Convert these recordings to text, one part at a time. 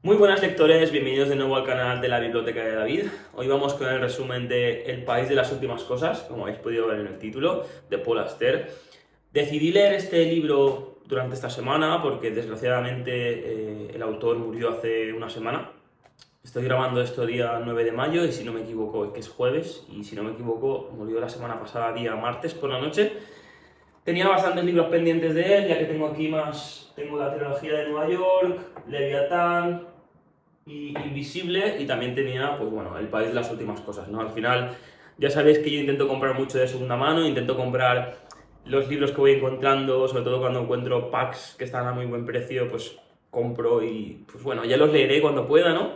Muy buenas lectores, bienvenidos de nuevo al canal de la Biblioteca de David. Hoy vamos con el resumen de El país de las últimas cosas, como habéis podido ver en el título, de Paul Auster. Decidí leer este libro durante esta semana porque desgraciadamente el autor murió hace una semana. Estoy grabando esto día 9 de mayo y si no me equivoco, que es jueves, y si no me equivoco, murió la semana pasada, día martes por la noche. Tenía bastantes libros pendientes de él, ya que tengo aquí tengo la trilogía de Nueva York, Leviatán y Invisible, y también tenía, pues bueno, El país de las últimas cosas, ¿no? Al final, ya sabéis que yo intento comprar mucho de segunda mano, intento comprar los libros que voy encontrando, sobre todo cuando encuentro packs que están a muy buen precio, pues compro y, pues bueno, ya los leeré cuando pueda, ¿no?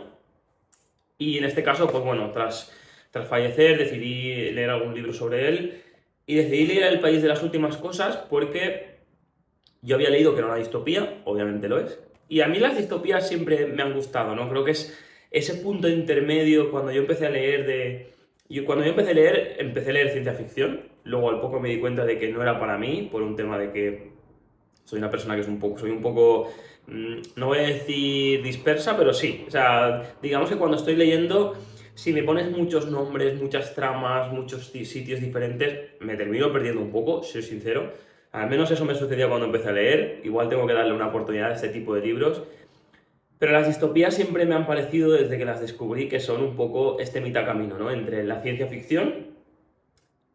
Y en este caso, pues bueno, tras fallecer decidí leer algún libro sobre él y decidí leer El país de las últimas cosas porque yo había leído que era una distopía, obviamente lo es, y a mí las distopías siempre me han gustado, ¿no? Creo que es ese punto intermedio cuando yo empecé a leer cuando yo empecé a leer ciencia ficción, luego al poco me di cuenta de que no era para mí, por un tema de que soy una persona que soy un poco, no voy a decir dispersa, pero sí. O sea, digamos que cuando estoy leyendo, si me pones muchos nombres, muchas tramas, muchos sitios diferentes, me termino perdiendo un poco, si soy sincero. Al menos eso me sucedió cuando empecé a leer. Igual tengo que darle una oportunidad a este tipo de libros. Pero las distopías siempre me han parecido, desde que las descubrí, que son un poco este mitad camino, ¿no? Entre la ciencia ficción,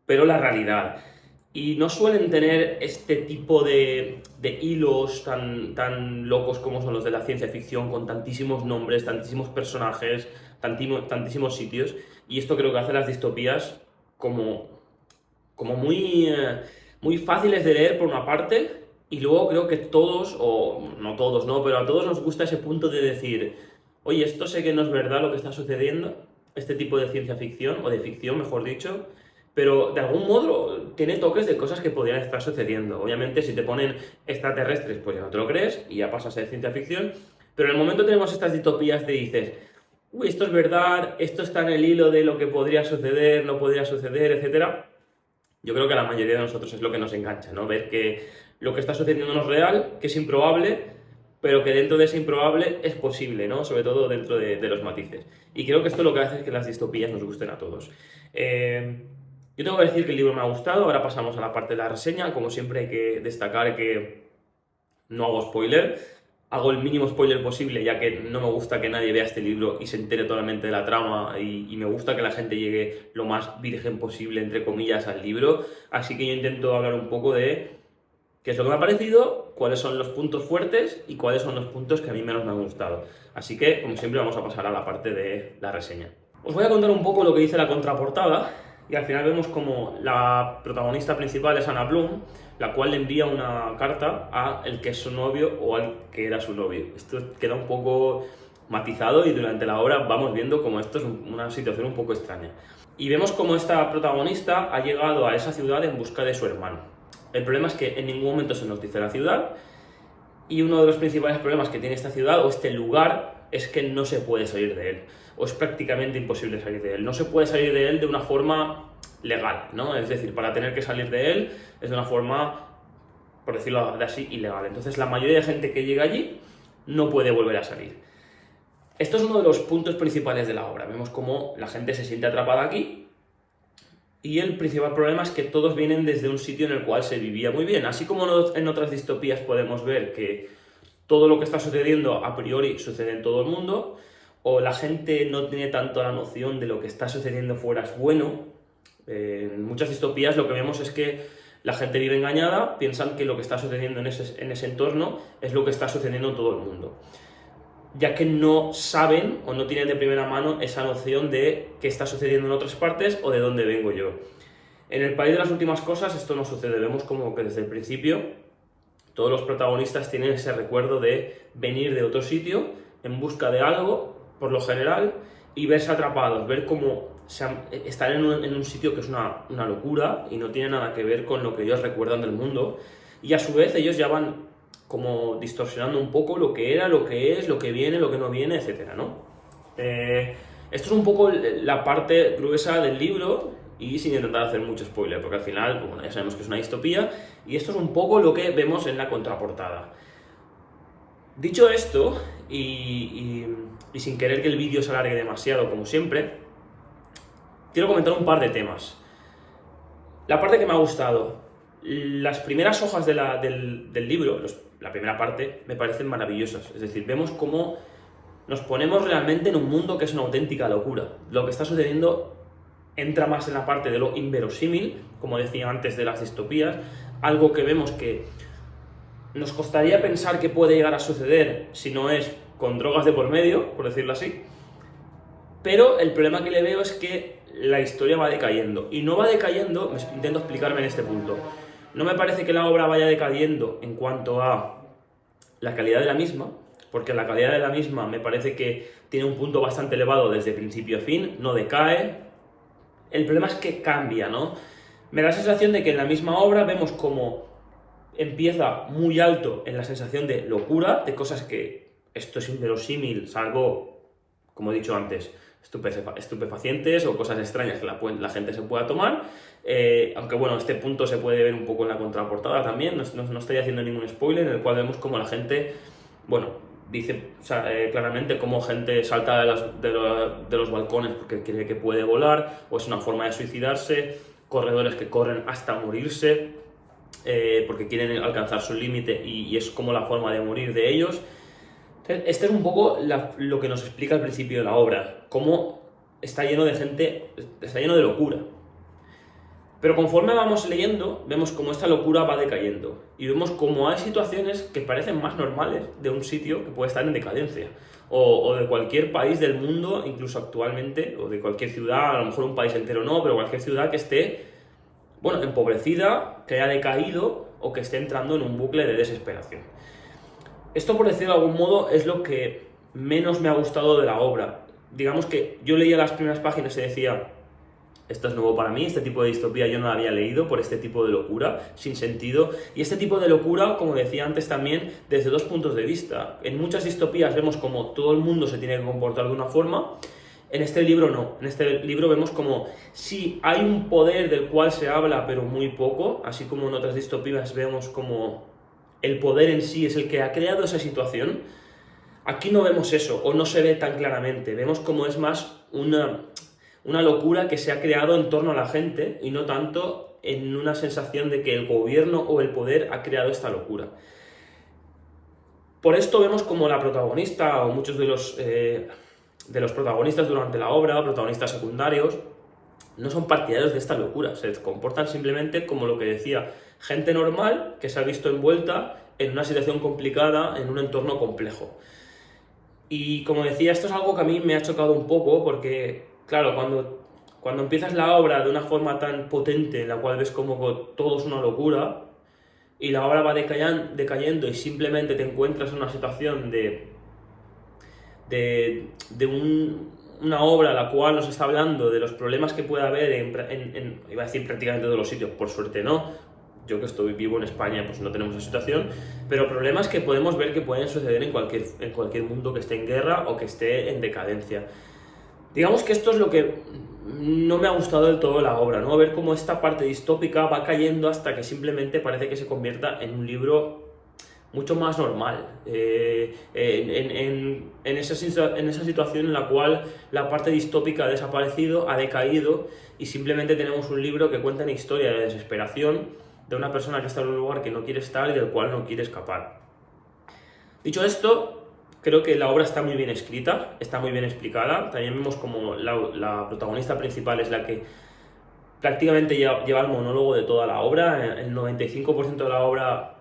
pero la realidad. Y no suelen tener este tipo de hilos tan locos como son los de la ciencia ficción, con tantísimos nombres, tantísimos personajes, tantísimos sitios. Y esto creo que hace las distopías como muy fáciles de leer por una parte, y luego creo que todos, o no todos, ¿no? Pero a todos nos gusta ese punto de decir, oye, esto sé que no es verdad lo que está sucediendo, este tipo de ciencia ficción, o de ficción, mejor dicho, pero de algún modo tiene toques de cosas que podrían estar sucediendo. Obviamente, si te ponen extraterrestres, pues ya no te lo crees y ya pasa a ser ciencia ficción, pero en el momento tenemos estas distopías de dices, uy, esto es verdad, esto está en el hilo de lo que podría suceder, no podría suceder, etcétera. Yo creo que a la mayoría de nosotros es lo que nos engancha, ¿no? Ver que lo que está sucediendo no es real, que es improbable, pero que dentro de ese improbable es posible, ¿no? Sobre todo dentro de los matices. Y creo que esto lo que hace es que las distopías nos gusten a todos. Yo tengo que decir que el libro me ha gustado, ahora pasamos a la parte de la reseña. Como siempre hay que destacar que no hago spoiler, hago el mínimo spoiler posible, ya que no me gusta que nadie vea este libro y se entere totalmente de la trama, y me gusta que la gente llegue lo más virgen posible, entre comillas, al libro. Así que yo intento hablar un poco de qué es lo que me ha parecido, cuáles son los puntos fuertes y cuáles son los puntos que a mí menos me han gustado. Así que, como siempre, vamos a pasar a la parte de la reseña. Os voy a contar un poco lo que dice la contraportada, y al final vemos como la protagonista principal es Anna Bloom, la cual le envía una carta a el que es su novio o al que era su novio. Esto queda un poco matizado y durante la obra vamos viendo como esto es una situación un poco extraña. Y vemos como esta protagonista ha llegado a esa ciudad en busca de su hermano. El problema es que en ningún momento se nos dice la ciudad, y uno de los principales problemas que tiene esta ciudad o este lugar es que no se puede salir de él, o es prácticamente imposible salir de él. No se puede salir de él de una forma legal, ¿no? Es decir, para tener que salir de él es de una forma, por decirlo así, ilegal. Entonces la mayoría de gente que llega allí no puede volver a salir. Esto es uno de los puntos principales de la obra. Vemos cómo la gente se siente atrapada aquí, y el principal problema es que todos vienen desde un sitio en el cual se vivía muy bien. Así como en otras distopías podemos ver que todo lo que está sucediendo a priori sucede en todo el mundo, o la gente no tiene tanto la noción de lo que está sucediendo fuera es bueno. En muchas distopías lo que vemos es que la gente vive engañada, piensan que lo que está sucediendo en ese entorno es lo que está sucediendo en todo el mundo, ya que no saben o no tienen de primera mano esa noción de qué está sucediendo en otras partes o de dónde vengo yo. En El país de las últimas cosas esto no sucede. Vemos como que desde el principio todos los protagonistas tienen ese recuerdo de venir de otro sitio en busca de algo, por lo general, y verse atrapados, ver cómo están en un sitio que es una locura y no tiene nada que ver con lo que ellos recuerdan del mundo, y a su vez ellos ya van como distorsionando un poco lo que era, lo que es, lo que viene, lo que no viene, etcétera, ¿no? Esto es un poco la parte gruesa del libro, y sin intentar hacer mucho spoiler, porque al final, bueno, ya sabemos que es una distopía, y esto es un poco lo que vemos en la contraportada. Dicho esto, y y sin querer que el vídeo se alargue demasiado, como siempre, quiero comentar un par de temas. La parte que me ha gustado, las primeras hojas del libro, la primera parte, me parecen maravillosas. Es decir, vemos cómo nos ponemos realmente en un mundo que es una auténtica locura. Lo que está sucediendo entra más en la parte de lo inverosímil, como decía antes, de las distopías, algo que vemos que nos costaría pensar que puede llegar a suceder si no es con drogas de por medio, por decirlo así, pero el problema que le veo es que la historia va decayendo, y no va decayendo, intento explicarme en este punto, no me parece que la obra vaya decayendo en cuanto a la calidad de la misma, porque la calidad de la misma me parece que tiene un punto bastante elevado desde principio a fin, no decae. El problema es que cambia, ¿no? Me da la sensación de que en la misma obra vemos como empieza muy alto en la sensación de locura, de cosas que esto es inverosímil, salvo, como he dicho antes, estupefacientes o cosas extrañas que la gente se pueda tomar, aunque bueno, este punto se puede ver un poco en la contraportada también, no estoy haciendo ningún spoiler, en el cual vemos como la gente, bueno, dice claramente cómo gente salta de los balcones porque cree que puede volar, o es una forma de suicidarse, corredores que corren hasta morirse, porque quieren alcanzar su límite y es como la forma de morir de ellos. Este es un poco lo que nos explica al principio de la obra, cómo está lleno de gente, está lleno de locura. Pero conforme vamos leyendo, vemos cómo esta locura va decayendo y vemos cómo hay situaciones que parecen más normales de un sitio que puede estar en decadencia, o de cualquier país del mundo, incluso actualmente, o de cualquier ciudad, a lo mejor un país entero no, pero cualquier ciudad que esté, bueno, empobrecida, que haya decaído o que esté entrando en un bucle de desesperación. Esto, por decirlo de algún modo, es lo que menos me ha gustado de la obra. Digamos que yo leía las primeras páginas y decía, esto es nuevo para mí, este tipo de distopía yo no la había leído por este tipo de locura, sin sentido. Y este tipo de locura, como decía antes también, desde dos puntos de vista. En muchas distopías vemos como todo el mundo se tiene que comportar de una forma. En este libro no. En este libro vemos como sí hay un poder del cual se habla, pero muy poco. Así como en otras distopías vemos como el poder en sí es el que ha creado esa situación. Aquí no vemos eso, o no se ve tan claramente. Vemos como es más una locura que se ha creado en torno a la gente y no tanto en una sensación de que el gobierno o el poder ha creado esta locura. Por esto vemos como la protagonista o muchos de los protagonistas durante la obra, protagonistas secundarios, no son partidarios de esta locura, se comportan simplemente como lo que decía, gente normal que se ha visto envuelta en una situación complicada, en un entorno complejo. Y como decía, esto es algo que a mí me ha chocado un poco porque, claro, cuando empiezas la obra de una forma tan potente en la cual ves como todo es una locura y la obra va decayendo y simplemente te encuentras en una situación una obra la cual nos está hablando de los problemas que puede haber iba a decir prácticamente todos los sitios, por suerte no, yo que vivo en España pues no tenemos esa situación, pero problemas que podemos ver que pueden suceder en cualquier mundo que esté en guerra o que esté en decadencia. Digamos que esto es lo que no me ha gustado del todo de la obra, ¿no? Ver cómo esta parte distópica va cayendo hasta que simplemente parece que se convierta en un libro mucho más normal, en esa situación en la cual la parte distópica ha desaparecido, ha decaído y simplemente tenemos un libro que cuenta una historia de desesperación de una persona que está en un lugar que no quiere estar y del cual no quiere escapar. Dicho esto, creo que la obra está muy bien escrita, está muy bien explicada. También vemos como la protagonista principal es la que prácticamente lleva el monólogo de toda la obra. El 95% de la obra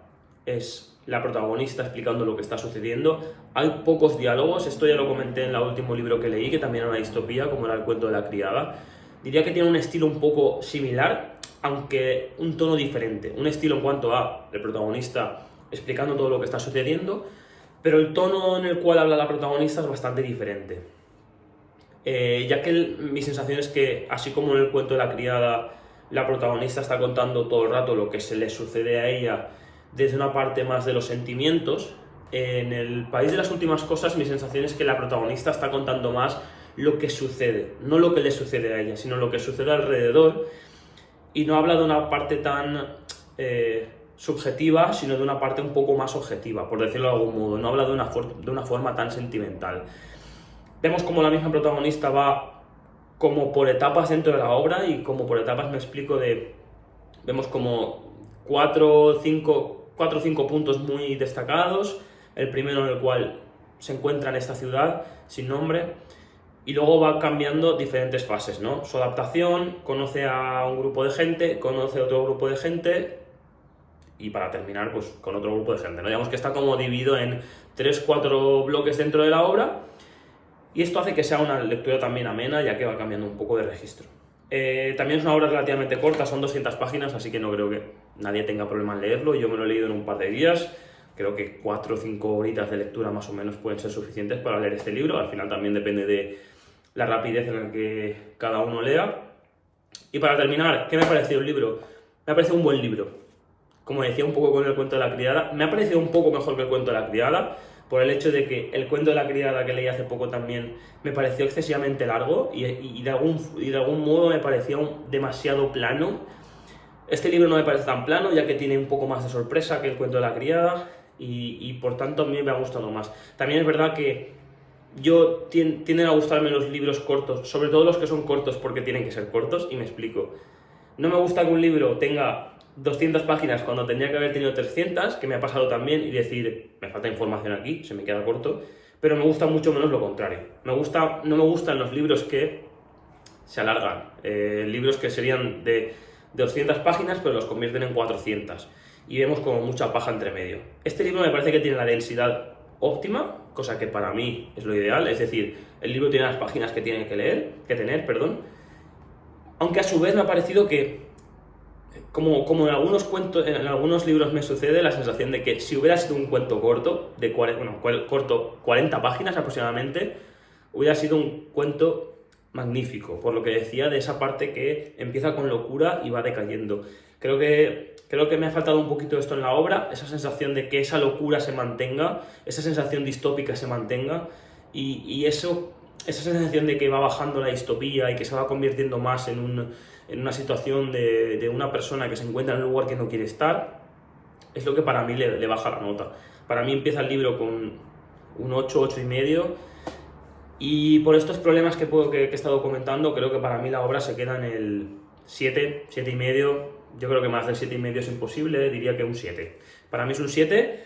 es la protagonista explicando lo que está sucediendo. Hay pocos diálogos, esto ya lo comenté en el último libro que leí, que también era una distopía, como era El cuento de la criada. Diría que tiene un estilo un poco similar, aunque un tono diferente. Un estilo en cuanto a el protagonista explicando todo lo que está sucediendo, pero el tono en el cual habla la protagonista es bastante diferente. Ya que mi sensación es que, así como en El cuento de la criada, la protagonista está contando todo el rato lo que se le sucede a ella desde una parte más de los sentimientos, en El país de las últimas cosas mi sensación es que la protagonista está contando más lo que sucede, no lo que le sucede a ella, sino lo que sucede alrededor, y no habla de una parte tan subjetiva, sino de una parte un poco más objetiva, por decirlo de algún modo, no habla de una forma tan sentimental. Vemos como la misma protagonista va como por etapas dentro de la obra, y como por etapas me explico vemos como 4 o 5 puntos muy destacados. El primero en el cual se encuentra en esta ciudad sin nombre, y luego va cambiando diferentes fases, ¿no? Su adaptación, conoce a un grupo de gente, conoce a otro grupo de gente, y para terminar, pues con otro grupo de gente, ¿no? Digamos que está como dividido en 3 o 4 bloques dentro de la obra, y esto hace que sea una lectura también amena, ya que va cambiando un poco de registro. También es una obra relativamente corta, son 200 páginas, así que no creo que nadie tenga problema en leerlo. Yo me lo he leído en un par de días. Creo que 4 o 5 horitas de lectura más o menos pueden ser suficientes para leer este libro. Al final también depende de la rapidez en la que cada uno lea. Y para terminar, ¿qué me ha parecido el libro? Me ha parecido un buen libro. Como decía un poco con el cuento de la criada, me ha parecido un poco mejor que el cuento de la criada, por el hecho de que el cuento de la criada que leí hace poco también me pareció excesivamente largo y de algún modo me pareció demasiado plano. Este libro no me parece tan plano, ya que tiene un poco más de sorpresa que el cuento de la criada, y por tanto a mí me ha gustado más. También es verdad que tienden a gustarme los libros cortos, sobre todo los que son cortos porque tienen que ser cortos, y me explico. No me gusta que un libro tenga 200 páginas cuando tendría que haber tenido 300, que me ha pasado también, y decir, me falta información aquí, se me queda corto, pero me gusta mucho menos lo contrario. No me gustan los libros que se alargan, libros que serían de 200 páginas pero los convierten en 400, y vemos como mucha paja entre medio. Este libro me parece que tiene la densidad óptima, cosa que para mí es lo ideal, es decir, el libro tiene las páginas que tiene que tener, aunque a su vez me ha parecido que como en algunos cuentos, en algunos libros me sucede la sensación de que si hubiera sido un cuento corto, corto 40 páginas aproximadamente, hubiera sido un cuento magnífico, por lo que decía de esa parte que empieza con locura y va decayendo. Creo que me ha faltado un poquito esto en la obra, esa sensación de que esa locura se mantenga, esa sensación distópica se mantenga, y esa sensación de que va bajando la distopía y que se va convirtiendo más en una situación de una persona que se encuentra en un lugar que no quiere estar, es lo que para mí le baja la nota. Para mí empieza el libro con un 8, 8,5, y por estos problemas que he estado comentando, creo que para mí la obra se queda en el 7, 7,5. Yo creo que más del 7,5 es imposible, diría que un 7. Para mí es un 7.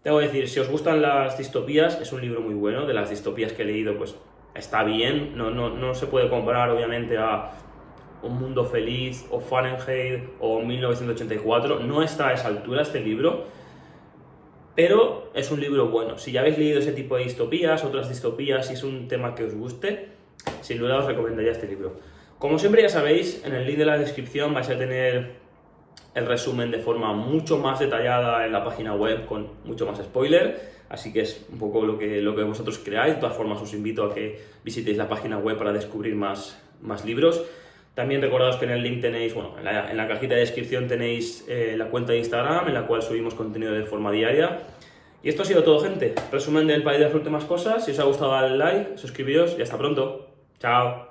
Tengo que decir, si os gustan las distopías, es un libro muy bueno. De las distopías que he leído, pues está bien. No se puede comparar, obviamente, a Un Mundo Feliz, o Fahrenheit, o 1984. No está a esa altura este libro, pero es un libro bueno. Si ya habéis leído ese tipo de distopías, otras distopías, si es un tema que os guste, sin duda os recomendaría este libro. Como siempre ya sabéis, en el link de la descripción vais a tener el resumen de forma mucho más detallada en la página web, con mucho más spoiler, así que es un poco lo que vosotros creáis. De todas formas os invito a que visitéis la página web para descubrir más libros. También recordaos que en el link tenéis, en la cajita de descripción tenéis la cuenta de Instagram, en la cual subimos contenido de forma diaria. Y esto ha sido todo, gente. Resumen del país de las últimas cosas. Si os ha gustado, dale like, suscribíos y hasta pronto. Chao.